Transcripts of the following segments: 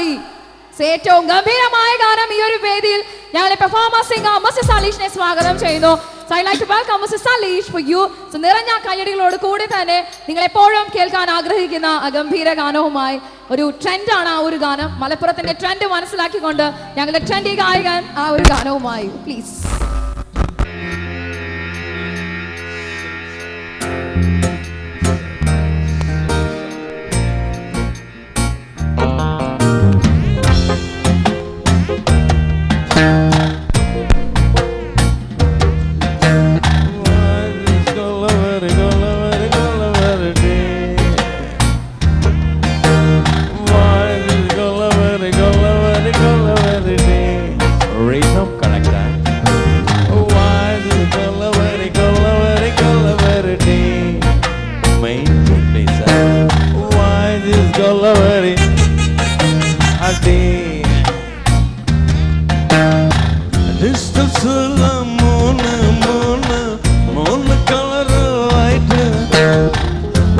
അടുത്തതായി ഏറ്റവും ഗംഭീരമായ ഗാനം ഈ ഒരു വേദിയിൽ ഞങ്ങളെ പെർഫോമൻസ് സിംഗർ മിസ്റ്റർ സലീഷിനെ സ്വാഗതം ചെയ്യുന്നു. So I'd like to welcome Mr. Salish for you. So നിറഞ്ഞ കയ്യടികളോട് കൂടി തന്നെ നിങ്ങൾ എപ്പോഴും കേൾക്കാൻ ആഗ്രഹിക്കുന്ന ആ ഗംഭീര ഗാനവുമായി ഒരു ട്രെൻഡാണ് ആ ഒരു ഗാനം. മലപ്പുറത്തിന്റെ ട്രെൻഡ് മനസ്സിലാക്കിക്കൊണ്ട് ഞങ്ങളുടെ ട്രെൻഡി ഗായകൻ ആ ഒരു ഗാനവുമായി please.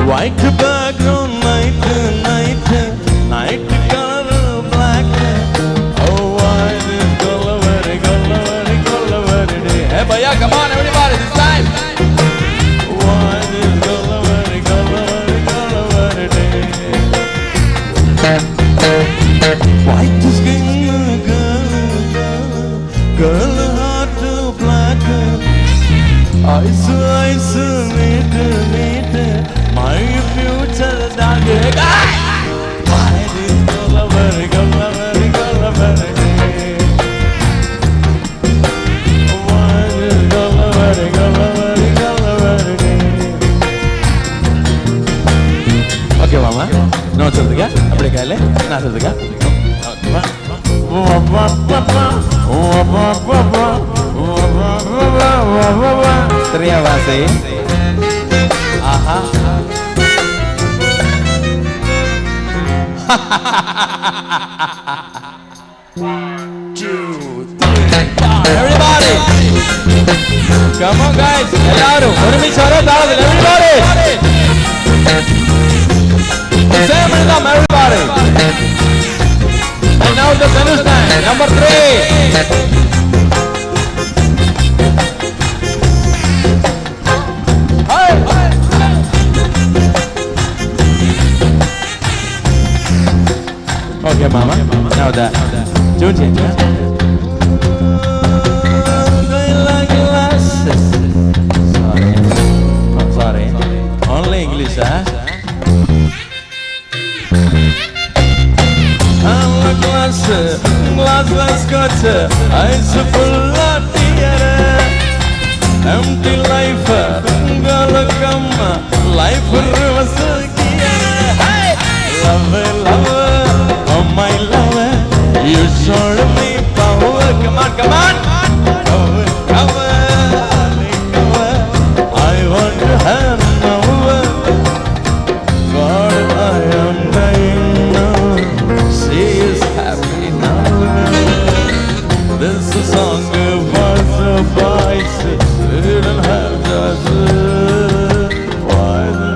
White background, night color black. Oh, why this color very day? Hey, bhaiya, come on, everybody, this time. Why this color very day? White skin girl heart black. Eyes, neat. My future dark. Why this color very day? Why this color very day? Okay, mama. No, चलतेगा. अपने क्या ले? ना चलतेगा. Terima kasih. Aha. 1, 2, 3, 4. Everybody. Come on, guys. Ellaru. Oru nimisharu taradil. Everybody. Same rhythm, everybody. And now the finish line. Number 3. Okay, mama. Now that. Tune change. Sorry. Only English, huh? Glass got eyes full of tears. Empty life, gonna come. Life reverse gear. Hey, love. Oh my lover, you showed me power. Come on. Cover. I want to have now. God, I am dying now. She is happy now. This is a song for the boys. Didn't have just. Why the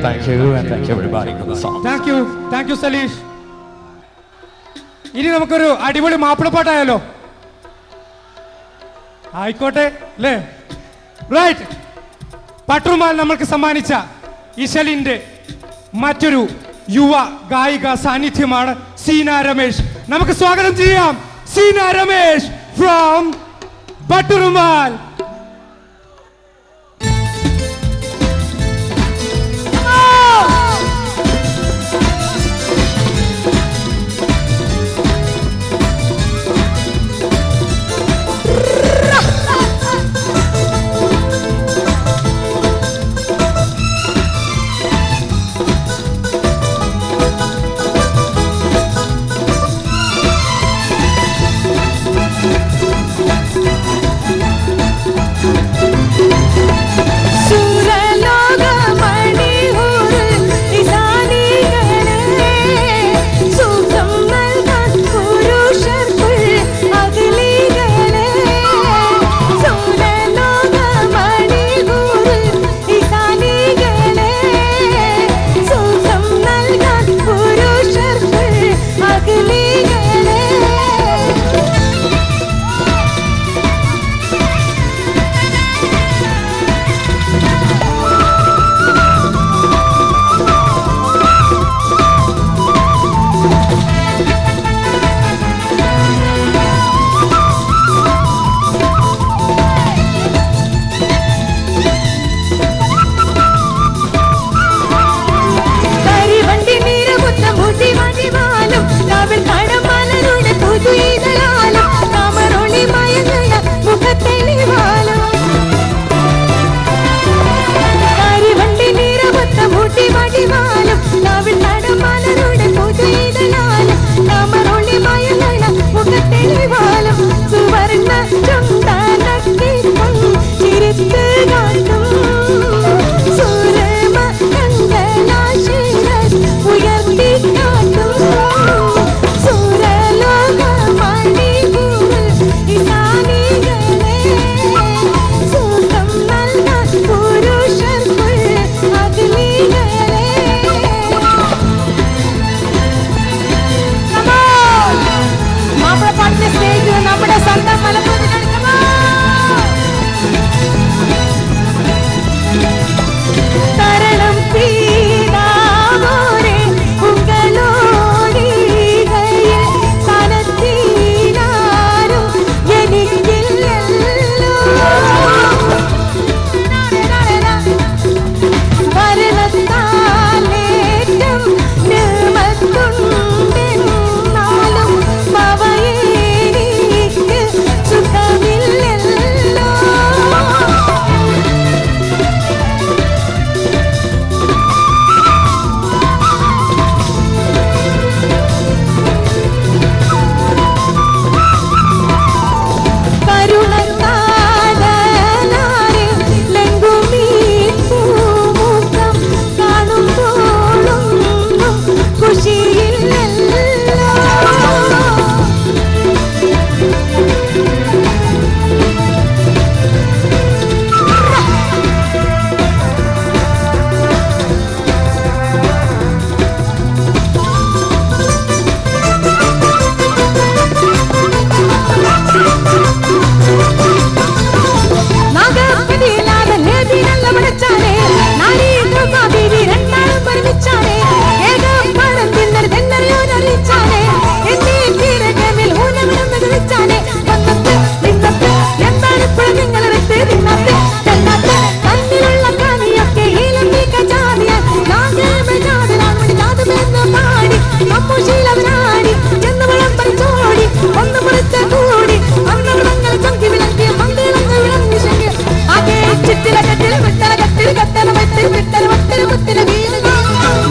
Thank you, and thank you everybody for the song. Thank you, Salish. ഇനി നമുക്കൊരു അടിപൊളി മാപ്പിളപ്പാട്ടായാലോ? ആയിക്കോട്ടെ അല്ലേ? Right. Patturumal നമ്മൾക്ക് സമ്മാനിച്ച ഇശലിന്റെ മറ്റൊരു യുവ ഗായിക സാന്നിധ്യമാണ് സീന രമേശ്. നമുക്ക് സ്വാഗതം ചെയ്യാം സീന രമേശ് ഫ്രോം പട്ടുറുമാൽ. നാവിൽ കടമലരുടെ പുതുയിതളാലും കമറൊളി മയങ്ങുന്ന മുഖത്തെളിവാലും കരിവണ്ടി നിറമൊത്ത മുടി വടിവാലും നാവിൽ കടമലരുടെ പുതുയിതളാലും കമറൊളി മയങ്ങുന്ന മുഖത്തെളിവാലും സുവർണ്ണ ചുണ്ടാനത്തി ചിരിത്ത് കാട്ടും സുരമ കണ്ടലാശിരൻ ഉയർത്തി കാട്ടും സുരലോകമണികൂൽ ഇസാനികളെ സുഖം നൽകാൻ പുരുഷർക്കുൾ അഗ്നികളെ മാപ്പിളപ്പാട്ടിന്റെ സ്റ്റേജ് നമ്മുടെ സ്വന്തം മലപ്പുറത്തിനാണ്. തരണം പീതാവോരെ ഉങ്ങളോടികയിൽ കനത്തിനാരും എനിക്കില്ലല്ലോ വരണത്താലേറ്റം നിർമ്മത്തുണ്ടെന്നാലും അവയെനിക്ക് സുഖമില്ലല്ലോ കരുണത്താടനാരെ ലംഘുമീ പൂമുഖം കാണുമ്പോഴൊന്നും ഖുഷിയില്ലല്ലോ നാഗപ്പതിയില്ലാതെ നേതിനല്ല വിളിച്ചാലേ നാരീ രണ്ടാളും ഒരുമിച്ചാലേ ഏകം പണം തിന്നരുത് എന്നറിയോരറിയിച്ചാലേ എന്നീ തീരകമിൽ ഊനമിടന്ന് വിളിച്ചാലേ പന്നത്ത് നിന്നത്ത് എന്താണ് ഇപ്പോൾ നിങ്ങൾ വെച്ച് തിന്നത്ത് ചെന്നത്ത് കണ്ണിലുള്ള കാനിയൊക്കെ ഈലീക്ക ജാതിയാൽ നാഗമജാതരാമണി ജാതമെന്ന് പാടി അമ്മുശീലവനാടി എന്ന് വിളമ്പൽ ചോടി ഒന്ന് മുറിച്ച കൂടി അന്നവിടങ്ങൾ ചങ്കി വിളക്കിയ മന്ദിരങ്ങൾ വിളങ്ങി ശങ്കി ആകെ ചിത്തിലകത്തിൽ വിട്ടലകത്തിൽ കത്തല വത്തിൽ വിട്ടല വത്തിൽ മുത്തില വീഴുക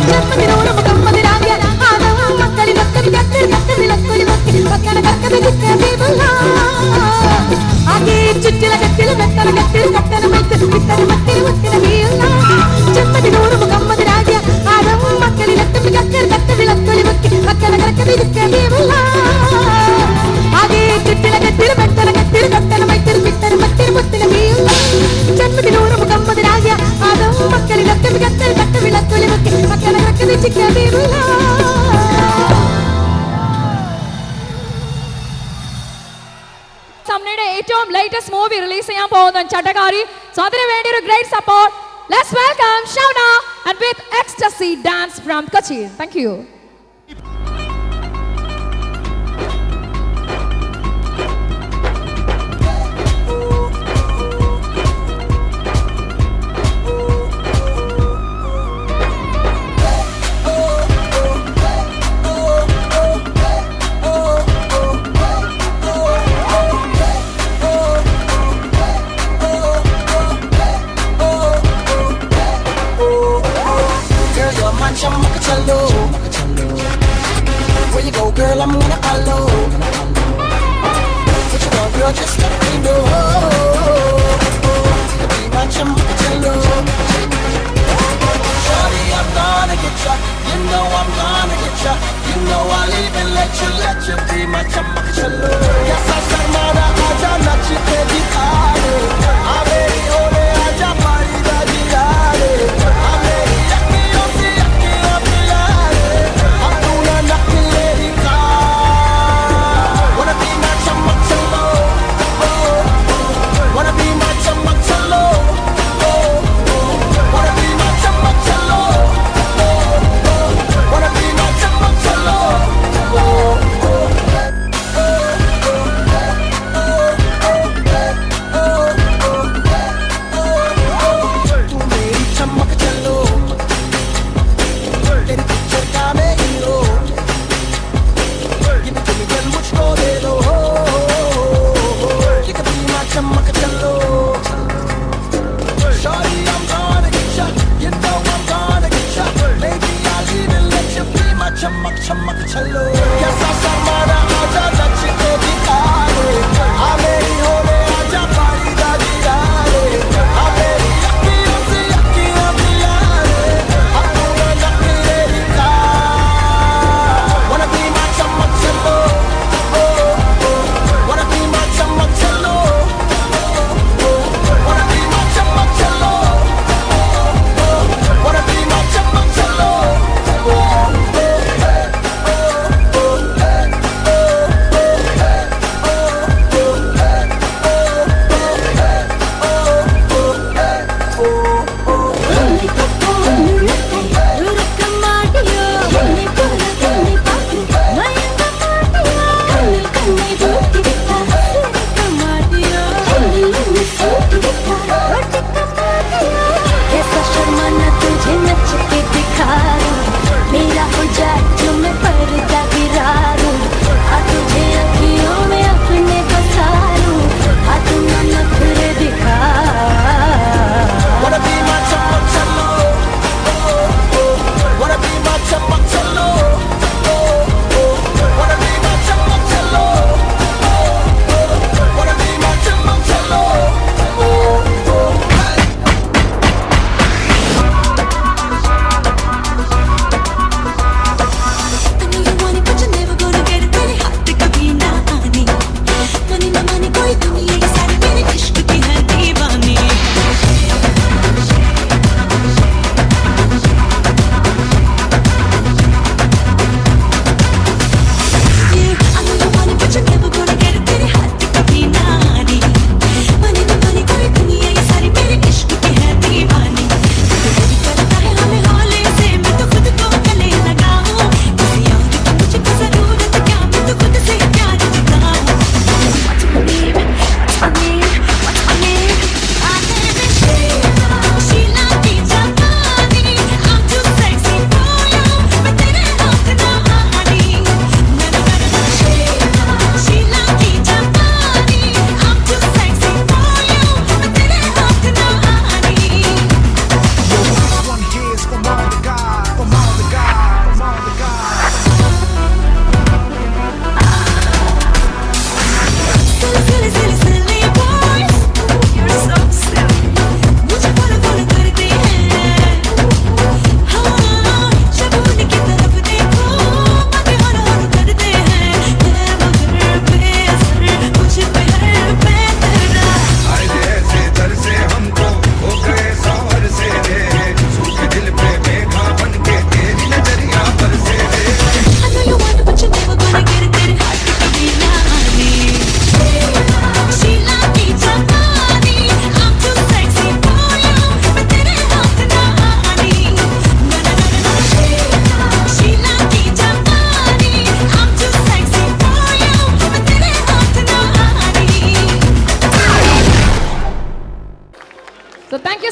ജന്മദിനോട് മുഖമ്മദിനാകിയ ആദവും മക്കളിൽ ഒക്കരി കത്തിൽ കത്തലിലക്കൊലി നോക്കി മക്കളെ കർക്കത് ചിത്തീമുള്ള ആകെ ചുറ്റിലകത്തിൽ വെട്ടലകത്തിൽ കത്തല വത്തിൽ വിട്ടല വത്തിൽ മുത്തില വീഴുക ജന്മദിനോട് മുഖമ്മദിനാകിയ ആദവും മക്കളിൽ ഒക്കരി കത്തിൽ കത്തലിലക്കൊലി നോക്കി മക്കളെ കർക്കത് ചിത്തീമുള്ള ആകെ ചുറ്റിലകത്തിൽ വെട്ടലകത്തിൽ കത്തല വത്തിൽ വിട്ടല വത്തിൽ മുത്തില വീഴുക ജന്മദിനോട് മുഖമ്മദിനാകിയ ആദവും മക്കളിൽ ഒക്കരി കത്തിൽ കത്തലിലക്കൊലി നോക്കി മക്കളെ കർക്കത് ചിത്തീമുള്ള സമ്നയുടെ ഏറ്റവും ലേറ്റസ്റ്റ് മൂവി റിലീസ് ചെയ്യാൻ പോകുന്ന ചട്ടകാരി. സോ അതിനു വേണ്ടി ഒരു great support. Let's welcome Shauna and with ecstasy dance from Kochi. Thank you. Where you go, girl, I'm gonna follow. What you want, girl, just let me know. Be my chumachallo. Shawty, I'm gonna get ya. You know I'm gonna get ya. You know I'll even let you be my chumachallo. Yes, I said, Mara, aja nachi ke dikhare. Aaperi hone aja pari da dilare. Aaperi yakkiyo se yakkiyo pilare. Apuna nakleri ka. Wanna be my chumachallo. Wanna be my chumachallo. Wanna be my chumachallo. Wanna be my chumachallo.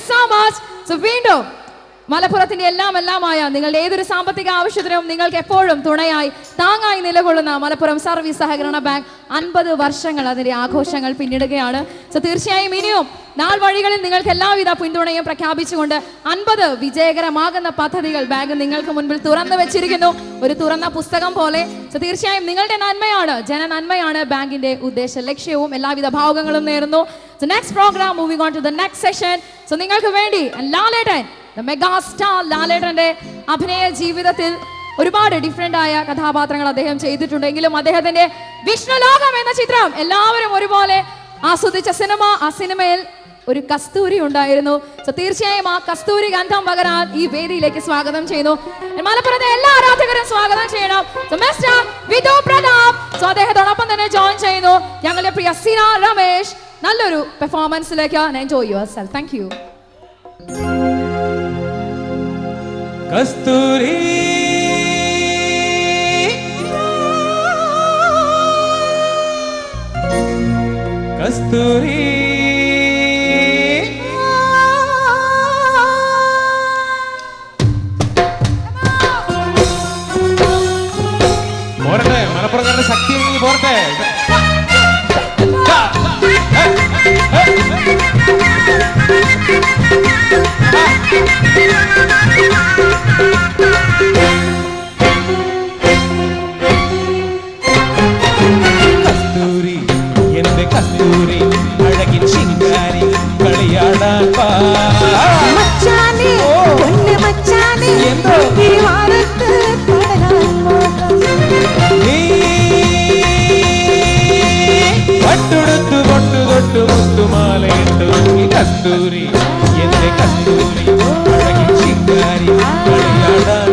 so much. So വീണ്ടും മലപ്പുറത്തിന്റെ എല്ലാമായ നിങ്ങളുടെ ഏതൊരു സാമ്പത്തിക ആവശ്യത്തിനും നിങ്ങൾക്ക് എപ്പോഴും തുണയായി താങ്ങായി നിലകൊള്ളുന്ന മലപ്പുറം സർവീസ് സഹകരണ ബാങ്ക് 50 വർഷങ്ങൾ അതിന്റെ ആഘോഷങ്ങൾ പിന്നിടുകയാണ്. സോ തീർച്ചയായും ഇനിയും നാൾ വഴികളിൽ നിങ്ങൾക്ക് എല്ലാവിധ പിന്തുണയും പ്രഖ്യാപിച്ചുകൊണ്ട് 50 വിജയകരമാകുന്ന പദ്ധതികൾ ബാങ്ക് നിങ്ങൾക്ക് മുൻപിൽ തുറന്നു വെച്ചിരിക്കുന്നു, ഒരു തുറന്ന പുസ്തകം പോലെ. സോ തീർച്ചയായും നിങ്ങളുടെ നന്മയാണ്, ജനനന്മയാണ് ബാങ്കിന്റെ ഉദ്ദേശ ലക്ഷ്യവും. എല്ലാവിധ ഭാവുകങ്ങളും നേരുന്നു. So next programme, moving on to the next session. So നിങ്ങൾക്ക് വേണ്ടി ലാലേട്ടൻ, മെഗാ സ്റ്റാർ ലാലേട്ടന്റെ അഭിനയ ജീവിതത്തിൽ ഒരുപാട് ഡിഫറെന്റ് ആയ കഥാപാത്രങ്ങൾ അദ്ദേഹം ചെയ്തിട്ടുണ്ടെങ്കിലും അദ്ദേഹത്തിന്റെ വിഷ്ണുലോകം എന്ന ചിത്രം എല്ലാവരും ഒരുപോലെ ആസ്വദിച്ച സിനിമ. ആ സിനിമയിൽ ഒരു കസ്തൂരി ഉണ്ടായിരുന്നു. സോ തീർച്ചയായും ആ കസ്തൂരി ഗന്ധം പകരാൻ ഈ വേദിയിലേക്ക് സ്വാഗതം ചെയ്യുന്നു. മലപ്പുറത്തെ എല്ലാ ആരാധകരും സ്വാഗതം ചെയ്യണം. So mister Vidhu Prathap. So അദ്ദേഹത്തോടൊപ്പം തന്നെ ജോയിൻ ചെയ്യുന്നു ഞങ്ങളുടെ പ്രിയ സീന രമേശ്. നല്ലൊരു പെർഫോമൻസിലേക്ക്. Enjoy yourself. Thank you. Kasthuri Kasthuri പോരട്ടെ, മലപ്പുറക്കാരുടെ ശക്തി പോരട്ടെ. കസ്തൂരി എന്റെ കസ്തൂരി അഴകിൻ ശിങ്കാരി കളിയാടാൻ പട്ടുടുത്തു പൊട്ടു തൊട്ടു മുത്തുമാലയിട്ടു. കസ്തൂരി എന്റെ കസ്തൂരി അഴകിൻ ശിങ്കാരി കളിയാടാൻ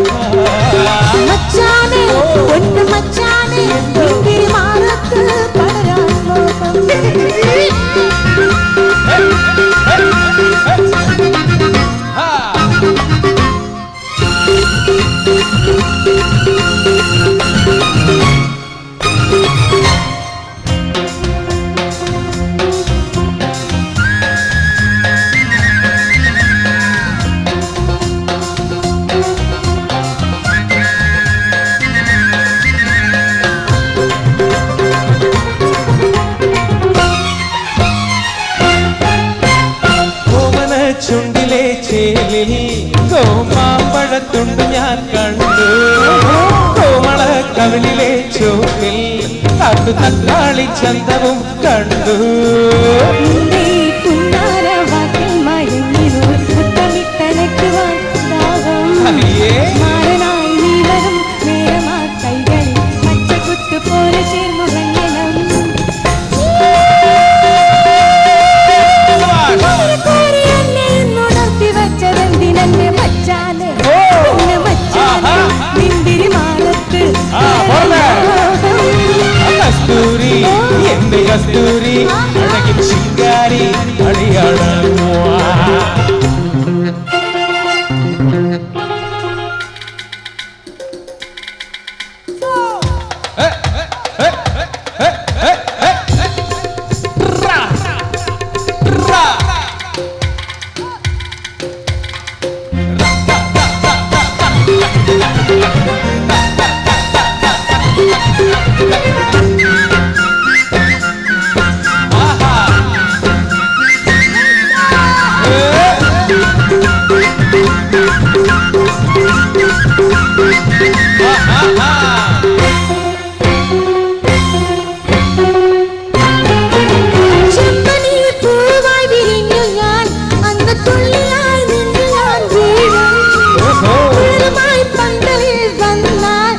ചുണ്ടിലെ ചേലിൽ കോമാമ്പഴത്തുണ്ട് ഞാൻ കണ്ടു. കോമള കവിളിലെ ചോപ്പിൽ കാട്ടു തക്കാളി ചന്തവും കണ്ടു. കസ്തൂരി എന്റെ കസ്തൂരി അഴകിൻ ശിങ്കാരി അടിയാടാൻ പന്തലിൽ വന്നാൽ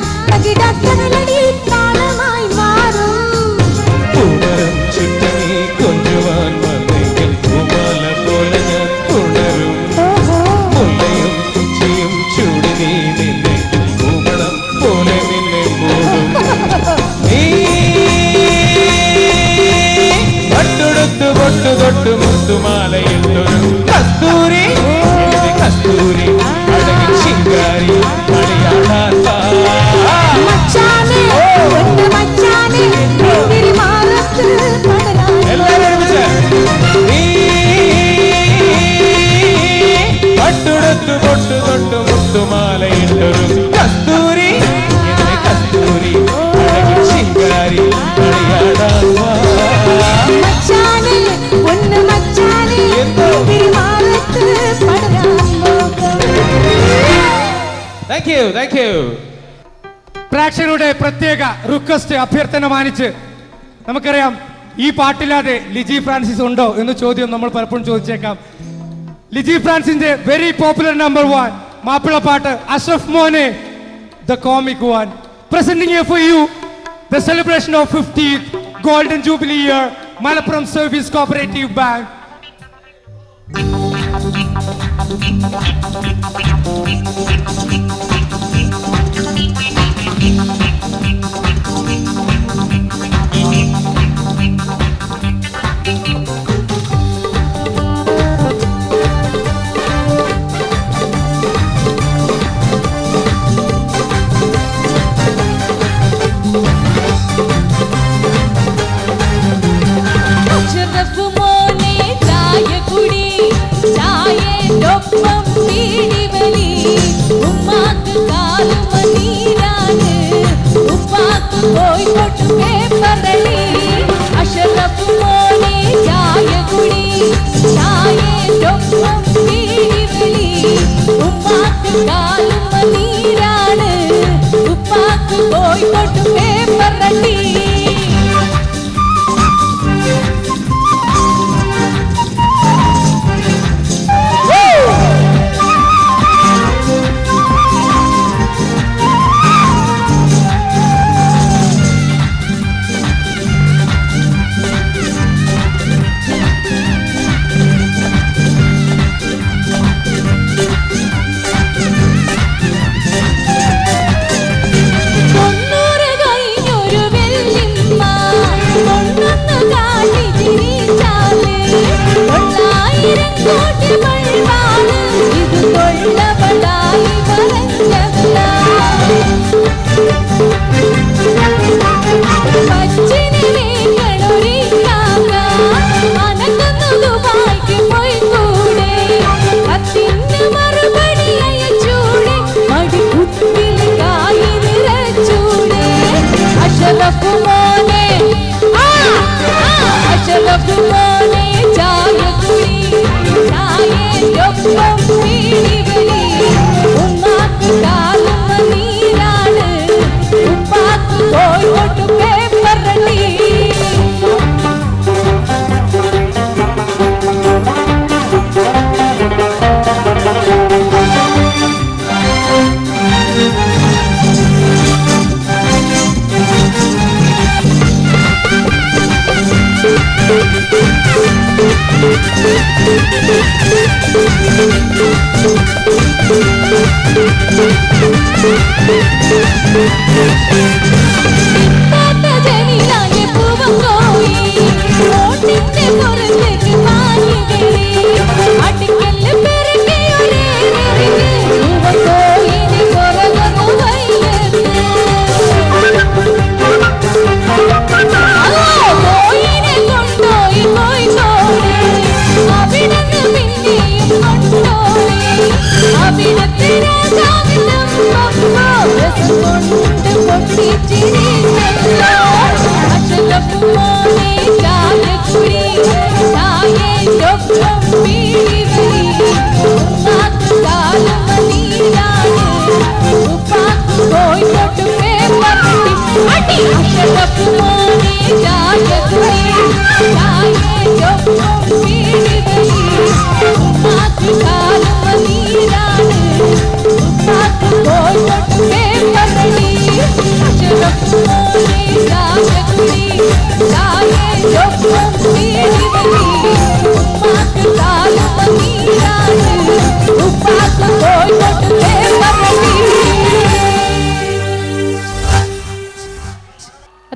താങ്ക് യു. പ്രേക്ഷകരുടെ പ്രത്യേക റിക്വസ്റ്റ് അഭ്യർത്ഥന മാനിച്ച് നമുക്കറിയാം ഈ പാട്ടില്ലാതെ ലിജി ഫ്രാൻസിസ് ഉണ്ടോ എന്ന ചോദ്യം നമ്മൾ പലപ്പോഴും ചോദിച്ചേക്കാം. ലിജി ഫ്രാൻസിന്റെ വെരി പോപ്പുലർ നമ്പർ 1 മാപ്പിളപ്പാട്ട് അഷ്റഫ് മോനെ the comic one presenting here for you the celebration of 50th golden jubilee year Malappuram Service Cooperative Bank. Ashraf മോനെ ചായ കുടി ചായയൊപ്പം പീടിവലി ഉമ്മാക്ക് കാലുമനീരാണ് ഉപ്പാക്ക് കോഴിക്കോട്ട് പേപ്പറളി അഷ്റഫ് മോനെ ചായ കുടി ചായയൊപ്പം പീടിവലി ഉമ്മാക്ക് കാലുമനീരാണ് ഉപ്പാക്ക് കോഴിക്കോട്ട് പേപ്പറളി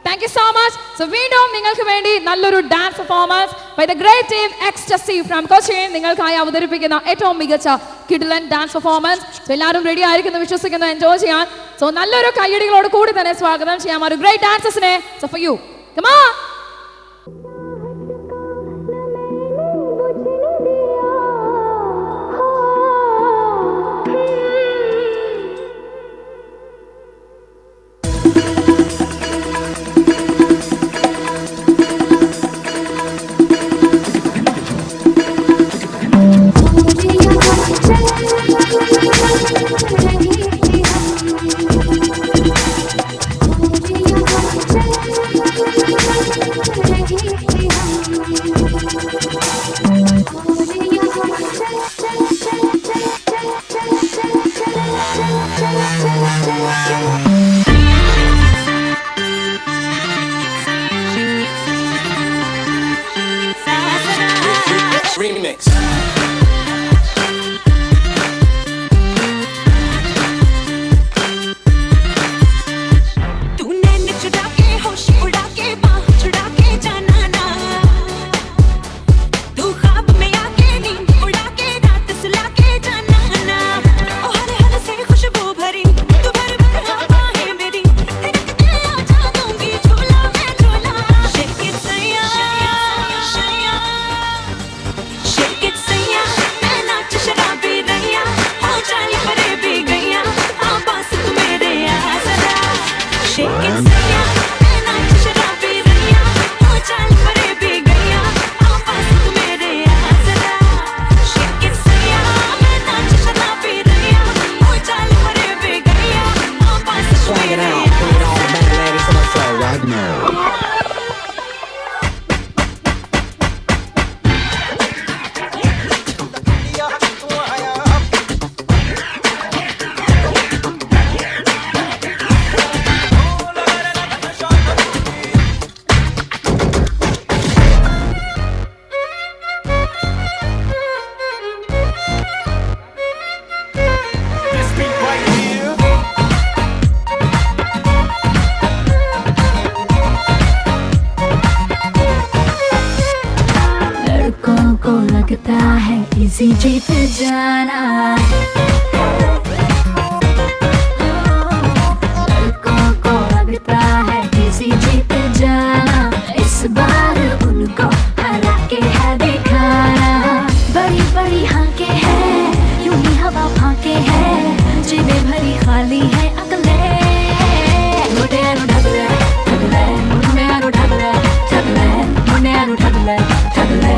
Thank you so much. So വീണ്ടും നിങ്ങൾക്ക് വേണ്ടി നല്ലൊരു dance performance by the great team Ecstasy from Cochin നിങ്ങൾക്കായി അവതരിപ്പിക്കുന്ന ഏറ്റവും മികച്ച കിഡിലൻ ഡാൻസ് പെർഫോമൻസ്. സോ എല്ലാവരും റെഡി ആയിരിക്കുന്നു വിശ്വസിക്കുന്നു എൻജോയ് ചെയ്യാൻ. സോ നല്ലൊരു കയ്യടികളോട് കൂടി തന്നെ സ്വാഗതം ചെയ്യാം ഒരു ഗ്രേറ്റ് ഡാൻസേഴ്സിനെ. So for you come on. रही थी लगता है इसी जीत जाना, लड़कों को लगता है इसी जीत जाना, इस बार उनको हरा के है दिखाना। बड़ी बड़ी हाके है, यूं ही हवा फाके है, जेबें भरी खाली है अकले। मुंडे आनु ढगले ढगले, मुंडे आनु ढगले ढगले, मुंडे आनु ढगले ढगले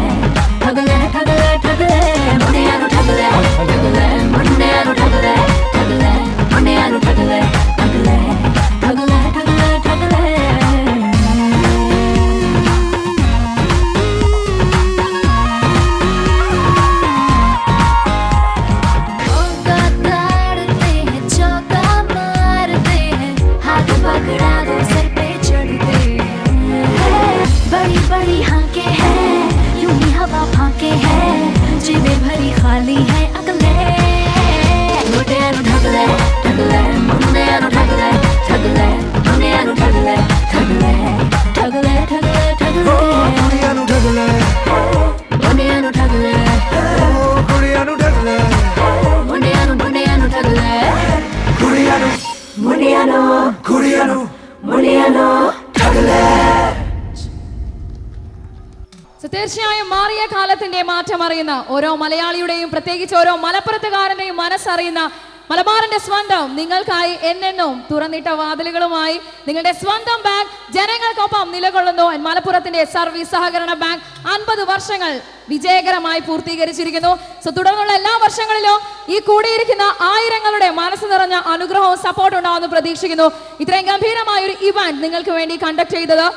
ढगले ढगले ढगले, मुंडे आनु ढगले ढगले, मुंडे आनु ढगले ढगले, मुंडे आनु ढगले ढगले ढगले ढगले ढगले। मौका ताड़ते हैं, चौका मारते हैं, हाथ पकड़ा दो सर पे चढ़ते हैं। बड़ी बड़ी हाके है, यूं ही हवा फाके है, जेबें भरी खाली है अगले। मुंडे आनु ढगले ढगले, मुंडे आनु ढगले ढगले, मुंडे आनु ढगले ढगले ढगले ढगले ढगले। कुड़िया नु ढगले, मुंडे आनु ढगले, कुड़िया नु ढगले, मुंडे आनु ढगले, कुड़िया नु, मुंडे आनु कुड़िया नु ढगले। So, തീർച്ചയായും മാറിയ കാലത്തിന്റെ മാറ്റം അറിയുന്ന ഓരോ മലയാളിയുടെയും പ്രത്യേകിച്ച് ഓരോ മലപ്പുറത്തുകാരന്റെയും മനസ്സറിയുന്ന മലബാറിന്റെ സ്വന്തം നിങ്ങൾക്കായി എന്നെന്നും തുറന്നിട്ട വാതിലുകളുമായി നിങ്ങളുടെ സ്വന്തം ബാങ്ക് ജനങ്ങൾക്കൊപ്പം നിലകൊള്ളുന്നു. മലപ്പുറത്തിന്റെ സർവീസ് സഹകരണ ബാങ്ക് 50 വർഷങ്ങൾ വിജയകരമായി പൂർത്തീകരിച്ചിരിക്കുന്നു. സോ തുടർന്നുള്ള എല്ലാ വർഷങ്ങളിലും ഈ കൂടിയിരിക്കുന്ന ആയിരങ്ങളുടെ മനസ്സ് നിറഞ്ഞ അനുഗ്രഹവും സപ്പോർട്ടും ഉണ്ടാവുമെന്ന് പ്രതീക്ഷിക്കുന്നു. ഇത്രയും ഗംഭീരമായ ഒരു ഇവന്റ് നിങ്ങൾക്ക് വേണ്ടി കണ്ടക്ട് ചെയ്തത്,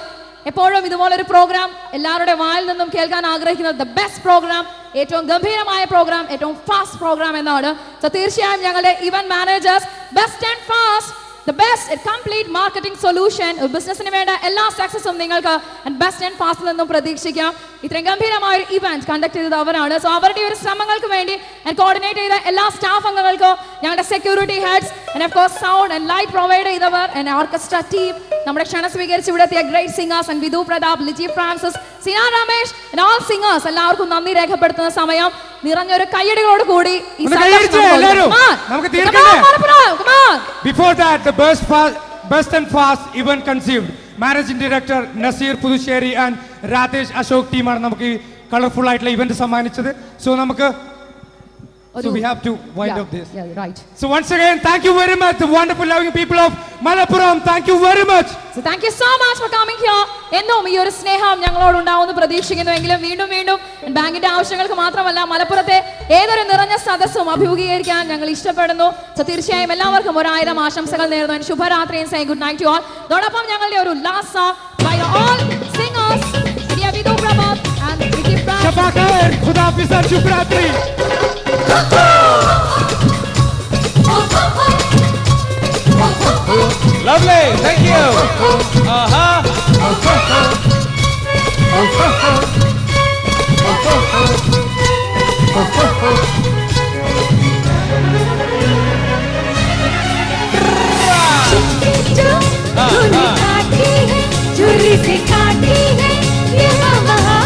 എപ്പോഴും ഇതുപോലൊരു പ്രോഗ്രാം എല്ലാവരുടെ വായിൽ നിന്നും കേൾക്കാൻ ആഗ്രഹിക്കുന്നത് ദ ബെസ്റ്റ് പ്രോഗ്രാം, ഏറ്റവും ഗംഭീരമായ പ്രോഗ്രാം, ഏറ്റവും ഫാസ്റ്റ് പ്രോഗ്രാം എന്നാണ്. സോ തീർച്ചയായും ഞങ്ങളുടെ event managers best and fast, the best complete marketing solution, ബിസിനസിന് വേണ്ട എല്ലാ സക്സസും നിങ്ങൾക്ക് ബെസ്റ്റ് ആൻഡ് ഫാസ്റ്റിൽ നിന്നും പ്രതീക്ഷിക്കാം. ഇത്രയും ഗംഭീരമായ ഒരു ഇവന്റ് കണ്ടക്ട് ചെയ്തത് അവരാണ്. സോ അവരുടെ ഒരു ശ്രമങ്ങൾക്ക് വേണ്ടി കോർഡിനേറ്റ് ചെയ്ത എല്ലാ സ്റ്റാഫ് അംഗങ്ങൾക്കും, ഞങ്ങളുടെ security heads and of course sound and light provide ചെയ്തവർ ആൻഡ് ഓർക്കസ്ട്ര ടീം, നമ്മുടെ ക്ഷണം സ്വീകരിച്ച് ഇവിടെ എത്തിയ great singers and Vidhu Prathap, Liji Francis, Sina Ramesh and all singers, എല്ലാവർക്കും നന്ദി രേഖപ്പെടുത്തുന്ന സമയം നിറഞ്ഞൊരു കയ്യടികളോട് കൂടി ഈ Before that, the best and fast event conceived, Managing Director Nasir Puducherry and Rathesh Ashok team are നമുക്ക് കളർഫുൾ ആയിട്ടുള്ള ഇവന്റ് സമ്മാനിച്ചത്. സോ നമുക്ക് we have to wind up this. Yeah, right. So once again, thank you very much, the wonderful loving people of Malappuram. Thank you very much. So thank you so much for coming here. എന്നും ഈ ഒരു സ്നേഹം ഞങ്ങളോട് ഉണ്ടാവുമെന്ന് പ്രതീക്ഷിക്കുന്നു. എങ്കിലും വീണ്ടും വീണ്ടും ബാങ്കിന്റെ ആവശ്യങ്ങൾക്ക് മാത്രമല്ല മലപ്പുറത്തെ ഏതൊരു നിറഞ്ഞ സദസ്സും അഭിമുഖീകരിക്കാൻ ഞങ്ങൾ ഇഷ്ടപ്പെടുന്നു. സോ തീർച്ചയായും എല്ലാവർക്കും 1000 ആശംസകൾ നേരുന്നു. ശുഭരാത്രിയും say good night to all. അതോടൊപ്പം ഞങ്ങളുടെ ഒരു last song by all singers, Vidhu Prathap and Liji Francis. ശബാഖർ, ഖുദാ ഹാഫിസ്, ശുഭരാത്രി. Lovely, thank you. चुरी से काटी है ये हवा,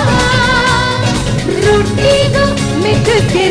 रोटी दो मिठ के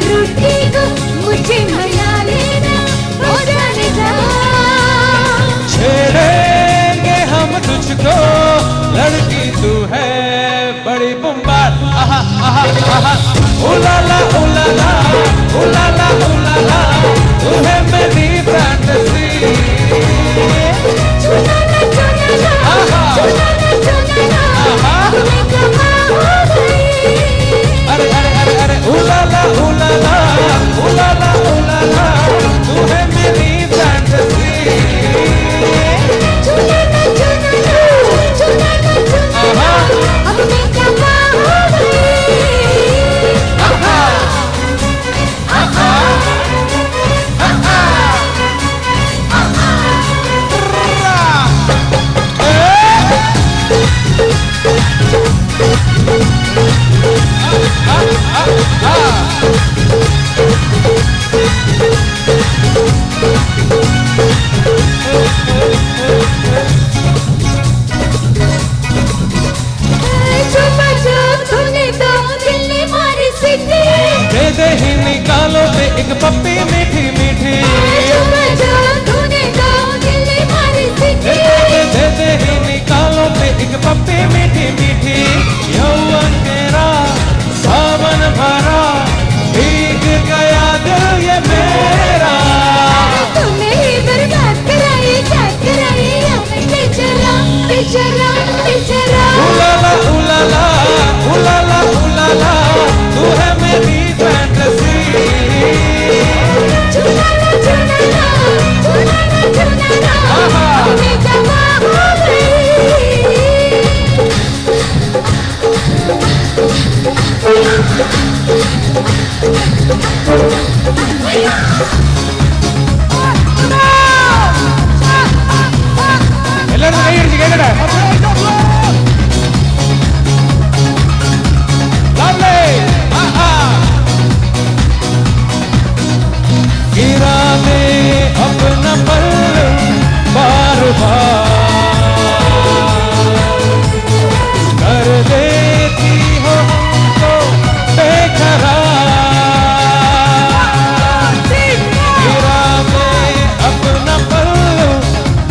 एक पप्पी मीठी मीठी तूने तो दिल्ली मारी दे दे ही निकालो पे एक पप्पी मीठी मीठी यौवन तेरा सावन भरा भीग गया दिल ये मेरा तूने ही बर्बाद कराई क्या कराई हमें बेचारा बेचारा बेचारा उलाला उलाला उलाला उलाला तू है मेरी फैंटेसी चुनाना चुनाना चुनाना चुनाना हमें जमा हो गई എല്ലാവരും കൈ അടിച്ച് കേൾക്കട്ടെ गिरा दे अपना पल बार बार कर देती हो हमको बेकरार गिरा दे अपना पल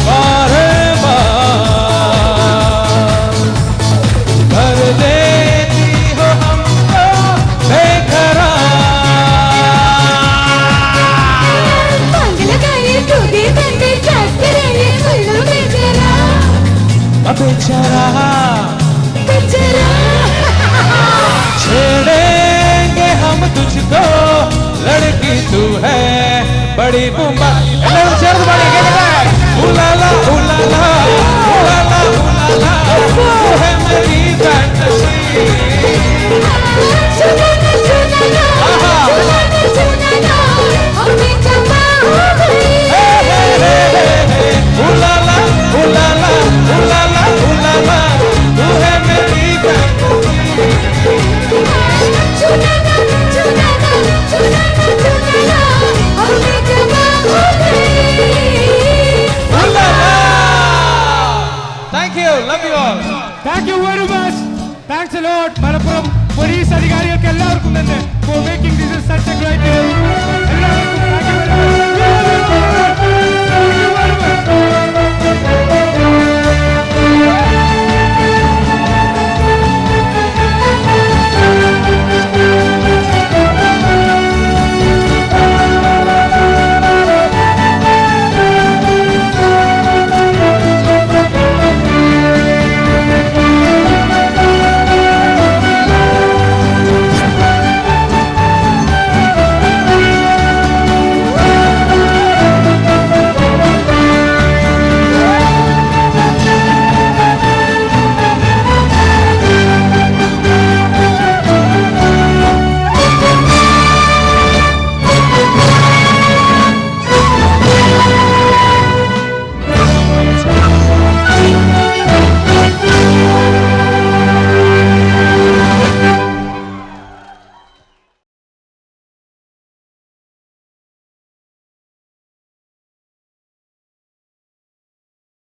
बार बार कर देती हो हमको बेकरार पागल गए तू भी बंदे क्या करे बोलो बेचारा बेचारा बेचारा छेड़ेंगे हम तुझको लड़की तू है बड़ी बुम्बा എല്ലാവരും ചേർന്ന് പാടി കേൾക്കട്ടെ ഉലാല ഉലാല ഉലാല ഉലാല तू है मेरी फैंटेसी चुनाना चुनाना चुनाना चुनाना हमें जमा हो गई उलाला उलाला उलाला उलाला तू है मेरी फैंटेसी चुनाना चुनाना चुनाना चुनाना हमें जमा हो गई उलाला thank you love you all thank you very much thanks a lot Malappuram police അധികാരികൾക്ക് എല്ലാവർക്കും തന്നെ for making this such a great എല്ലാവർക്കും താങ്ക് യു വെരി മച്ച്